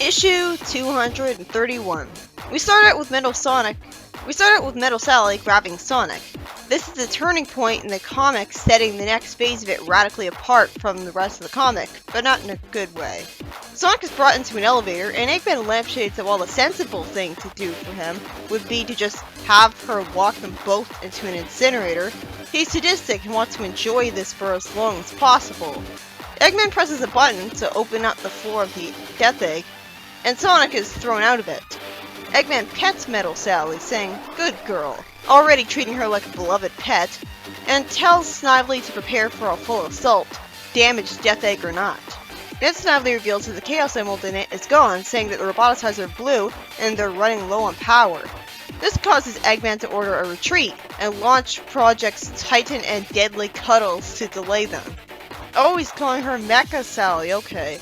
Issue 231. We start out with Metal Sally grabbing Sonic. This is a turning point in the comic, setting the next phase of it radically apart from the rest of the comic, but not in a good way. Sonic is brought into an elevator, and Eggman lampshades that while the sensible thing to do for him would be to just have her walk them both into an incinerator, he's sadistic and wants to enjoy this for as long as possible. Eggman presses a button to open up the floor of the Death Egg, and Sonic is thrown out of it. Eggman pets Metal Sally, saying, "Good girl," already treating her like a beloved pet, and tells Snively to prepare for a full assault, damaged Death Egg or not. Then Snively reveals that the Chaos Emerald in it is gone, saying that the roboticizer blew and they're running low on power. This causes Eggman to order a retreat and launch Projects Titan and Deadly Cuddles to delay them. Oh, he's calling her Mecha Sally, okay.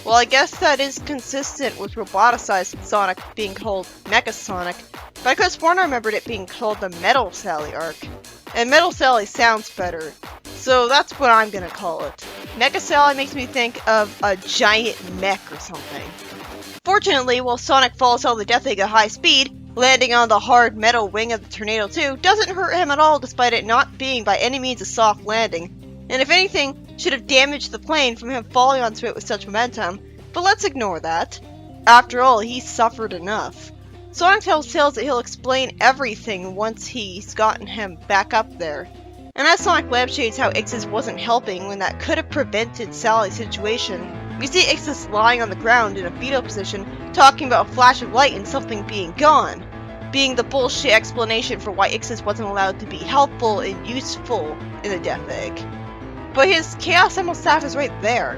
Well, I guess that is consistent with roboticized Sonic being called Mecha Sonic, but I could have sworn I remembered it being called the Metal Sally arc. And Metal Sally sounds better, so that's what I'm gonna call it. Mecha Sally makes me think of a giant mech or something. Fortunately, while Sonic follows all the Death Egg at high speed, landing on the hard metal wing of the Tornado 2 doesn't hurt him at all, despite it not being by any means a soft landing. And if anything, should have damaged the plane from him falling onto it with such momentum, but let's ignore that. After all, he suffered enough. Sonic tells Tails that he'll explain everything once he's gotten him back up there. And as Sonic lampshades how Ixis wasn't helping when that could have prevented Sally's situation, we see Ixis lying on the ground in a fetal position, talking about a flash of light and something being gone, being the bullshit explanation for why Ixis wasn't allowed to be helpful and useful in the Death Egg. But his Chaos Emerald staff is right there.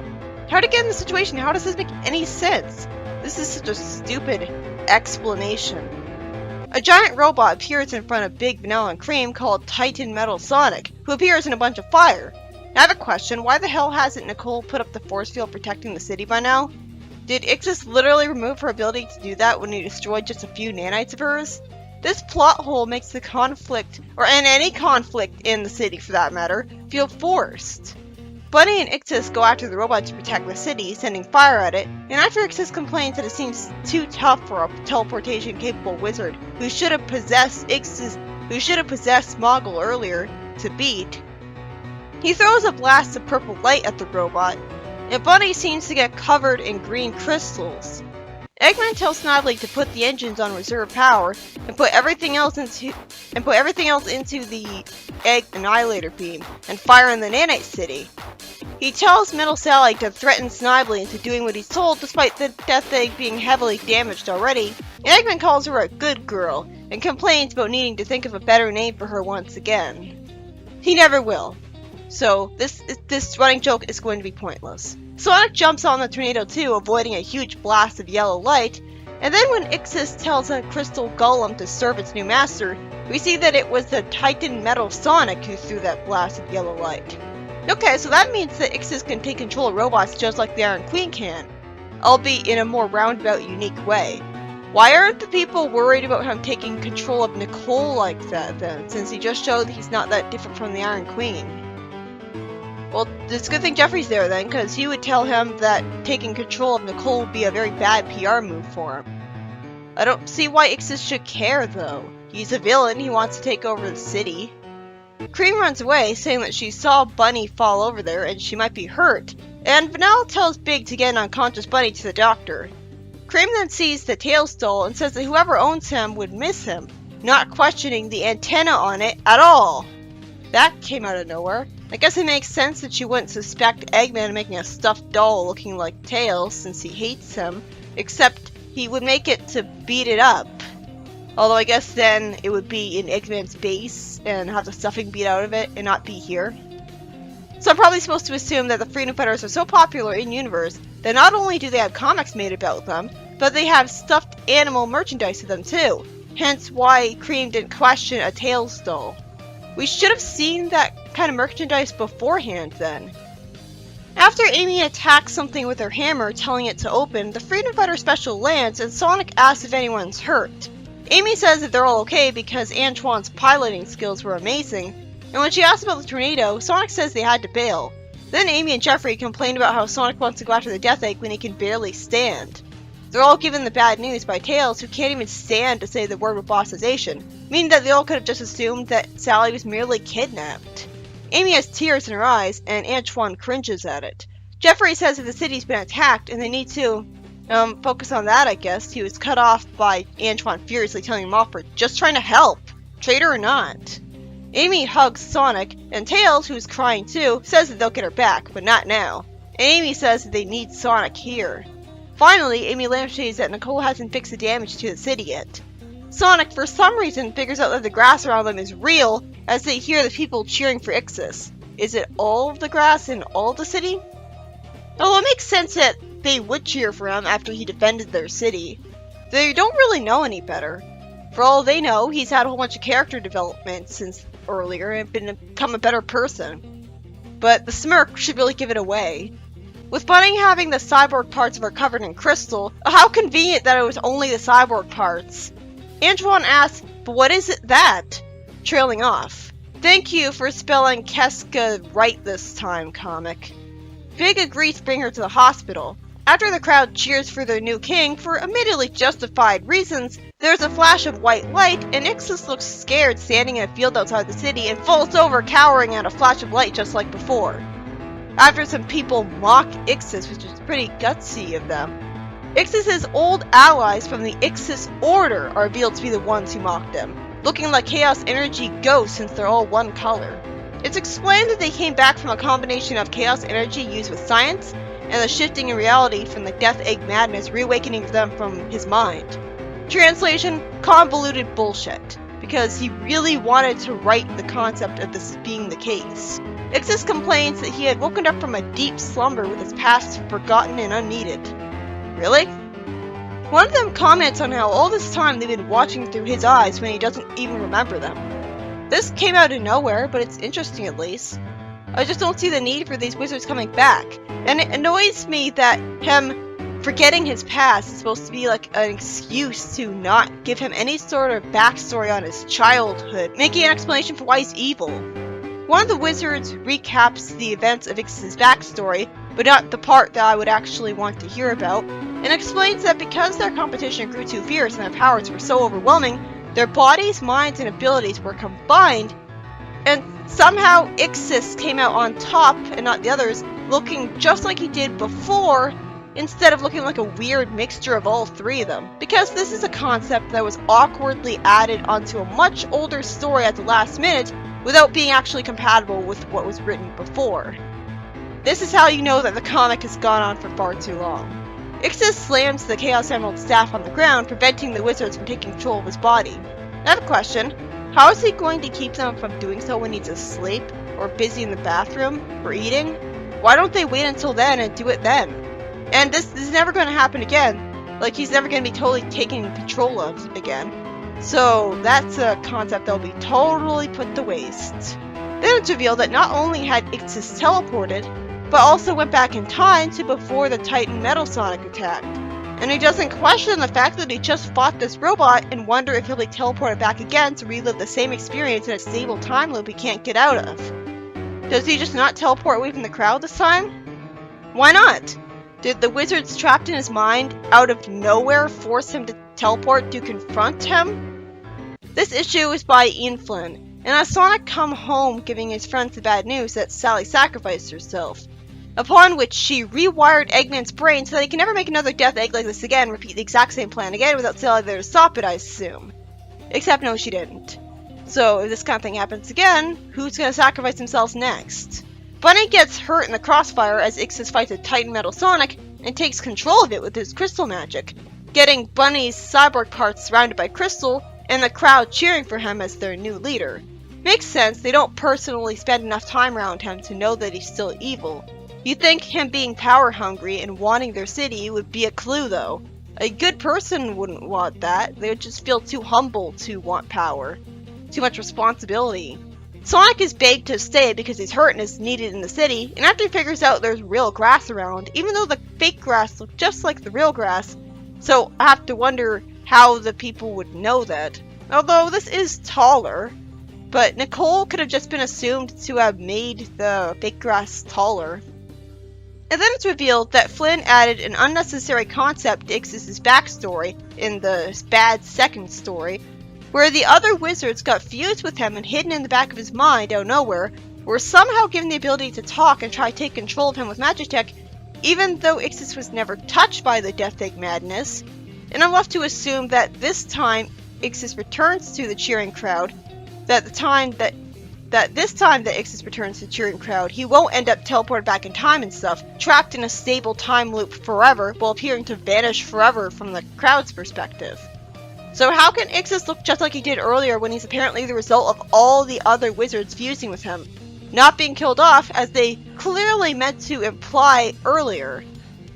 How to get in this situation? How does this make any sense? This is such a stupid explanation. A giant robot appears in front of Big Vanilla and Cream called Titan Metal Sonic, who appears in a bunch of fire. I have a question, why the hell hasn't Nicole put up the force field protecting the city by now? Did Ixis literally remove her ability to do that when he destroyed just a few nanites of hers? This plot hole makes the conflict, or any conflict in the city for that matter, feel forced. Bunny and Ixis go after the robot to protect the city, sending fire at it, and after Ixis complains that it seems too tough for a teleportation-capable wizard who should have possessed Smoggle earlier to beat, he throws a blast of purple light at the robot, and Bunny seems to get covered in green crystals. Eggman tells Snively to put the engines on reserve power and put everything else into the Egg Annihilator beam and fire in the Nanite City. He tells Metal Sally to threaten Snively into doing what he's told despite the Death Egg being heavily damaged already, and Eggman calls her a good girl and complains about needing to think of a better name for her once again. He never will. So this running joke is going to be pointless. Sonic jumps on the Tornado 2, avoiding a huge blast of yellow light, and then when Ixis tells a crystal golem to serve its new master, we see that it was the Titan Metal Sonic who threw that blast of yellow light. Okay, so that means that Ixis can take control of robots just like the Iron Queen can, albeit in a more roundabout, unique way. Why aren't the people worried about him taking control of Nicole like that then, since he just showed he's not that different from the Iron Queen? Well, it's a good thing Jeffrey's there then, because he would tell him that taking control of Nicole would be a very bad PR move for him. I don't see why Ixis should care, though. He's a villain, he wants to take over the city. Cream runs away, saying that she saw Bunny fall over there and she might be hurt, and Vanilla tells Big to get an unconscious Bunny to the doctor. Cream then sees the tail stole and says that whoever owns him would miss him, not questioning the antenna on it at all. That came out of nowhere. I guess it makes sense that she wouldn't suspect Eggman of making a stuffed doll looking like Tails since he hates him, except he would make it to beat it up. Although I guess then it would be in Eggman's base and have the stuffing beat out of it and not be here. So I'm probably supposed to assume that the Freedom Fighters are so popular in-universe that not only do they have comics made about them, but they have stuffed animal merchandise of them too. Hence why Cream didn't question a Tails doll. We should have seen that kind of merchandise beforehand then. After Amy attacks something with her hammer, telling it to open, the Freedom Fighter Special lands and Sonic asks if anyone's hurt. Amy says that they're all okay because Antoine's piloting skills were amazing, and when she asks about the tornado, Sonic says they had to bail. Then Amy and Jeffrey complain about how Sonic wants to go after the Death Egg when he can barely stand. They're all given the bad news by Tails, who can't even stand to say the word roboticization, meaning that they all could have just assumed that Sally was merely kidnapped. Amy has tears in her eyes, and Antoine cringes at it. Jeffrey says that the city's been attacked, and they need to, focus on that, I guess. He was cut off by Antoine furiously telling him off for just trying to help, traitor or not. Amy hugs Sonic, and Tails, who's crying too, says that they'll get her back, but not now. And Amy says that they need Sonic here. Finally, Amy lampshades that Nicole hasn't fixed the damage to the city yet. Sonic, for some reason, figures out that the grass around them is real as they hear the people cheering for Ixis. Is it all of the grass in all of the city? Although it makes sense that they would cheer for him after he defended their city. They don't really know any better. For all they know, he's had a whole bunch of character development since earlier and become a better person. But the smirk should really give it away. With Bunny having the cyborg parts of her covered in crystal, how convenient that it was only the cyborg parts. Antoine asks, but what is it that? Trailing off. Thank you for spelling Keska right this time, comic. Big agrees to bring her to the hospital. After the crowd cheers for their new king for admittedly justified reasons, there's a flash of white light and Ixis looks scared standing in a field outside the city and falls over cowering at a flash of light just like before. After some people mock Ixis, which is pretty gutsy of them, Ixis' old allies from the Ixis Order are revealed to be the ones who mocked him, looking like Chaos Energy ghosts since they're all one color. It's explained that they came back from a combination of Chaos Energy used with science and the shifting in reality from the Death Egg madness reawakening them from his mind. Translation: convoluted bullshit, because he really wanted to write the concept of this being the case. Ixis complains that he had woken up from a deep slumber with his past forgotten and unneeded. Really? One of them comments on how all this time they've been watching through his eyes when he doesn't even remember them. This came out of nowhere, but it's interesting at least. I just don't see the need for these wizards coming back. And it annoys me that him forgetting his past is supposed to be like an excuse to not give him any sort of backstory on his childhood, making an explanation for why he's evil. One of the wizards recaps the events of Ixis' backstory, but not the part that I would actually want to hear about, and explains that because their competition grew too fierce and their powers were so overwhelming, their bodies, minds, and abilities were combined, and somehow Ixis came out on top and not the others, looking just like he did before, instead of looking like a weird mixture of all three of them. Because this is a concept that was awkwardly added onto a much older story at the last minute, without being actually compatible with what was written before. This is how you know that the comic has gone on for far too long. Ixis slams the Chaos Emerald staff on the ground, preventing the wizards from taking control of his body. I have a question. How is he going to keep them from doing so when he's asleep, or busy in the bathroom, or eating? Why don't they wait until then and do it then? And this is never going to happen again. Like, he's never going to be totally taken control of again. So that's a concept that will be totally put to waste. Then it's revealed that not only had Ixis teleported, but also went back in time to before the Titan Metal Sonic attacked. And he doesn't question the fact that he just fought this robot and wonder if he'll be teleported back again to relive the same experience in a stable time loop he can't get out of. Does he just not teleport away from the crowd this time? Why not? Did the wizards trapped in his mind out of nowhere force him to teleport to confront him? This issue is by Ian Flynn, and as Sonic come home giving his friends the bad news that Sally sacrificed herself, upon which she rewired Eggman's brain so that he can never make another Death Egg like this again, repeat the exact same plan again without Sally there to stop it, I assume. Except no, she didn't. So if this kind of thing happens again, who's gonna sacrifice themselves next? Bunny gets hurt in the crossfire as Ixis fights a Titan Metal Sonic and takes control of it with his crystal magic, getting Bunny's cyborg parts surrounded by crystal and the crowd cheering for him as their new leader. Makes sense, they don't personally spend enough time around him to know that he's still evil. You'd think him being power hungry and wanting their city would be a clue though. A good person wouldn't want that, they would just feel too humble to want power. Too much responsibility. Sonic is begged to stay because he's hurt and is needed in the city, and after he figures out there's real grass around, even though the fake grass looked just like the real grass, so I have to wonder how the people would know that. Although this is taller, but Nicole could have just been assumed to have made the fake grass taller. And then it's revealed that Flynn added an unnecessary concept to Ix's backstory in the bad second story, where the other wizards got fused with him and hidden in the back of his mind out of nowhere, were somehow given the ability to talk and try to take control of him with magic tech, even though Ixis was never touched by the Death Egg madness. And I'm left to assume that this time Ixis returns to the cheering crowd, that this time that Ixis returns to the cheering crowd, he won't end up teleported back in time and stuff, trapped in a stable time loop forever, while appearing to vanish forever from the crowd's perspective. So how can Ixis look just like he did earlier when he's apparently the result of all the other wizards fusing with him, not being killed off as they clearly meant to imply earlier?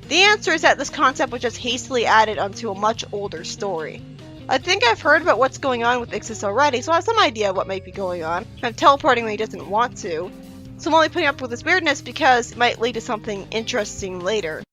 The answer is that this concept was just hastily added onto a much older story. I think I've heard about what's going on with Ixis already, so I have some idea of what might be going on. I'm teleporting when he doesn't want to, so I'm only putting up with this weirdness because it might lead to something interesting later.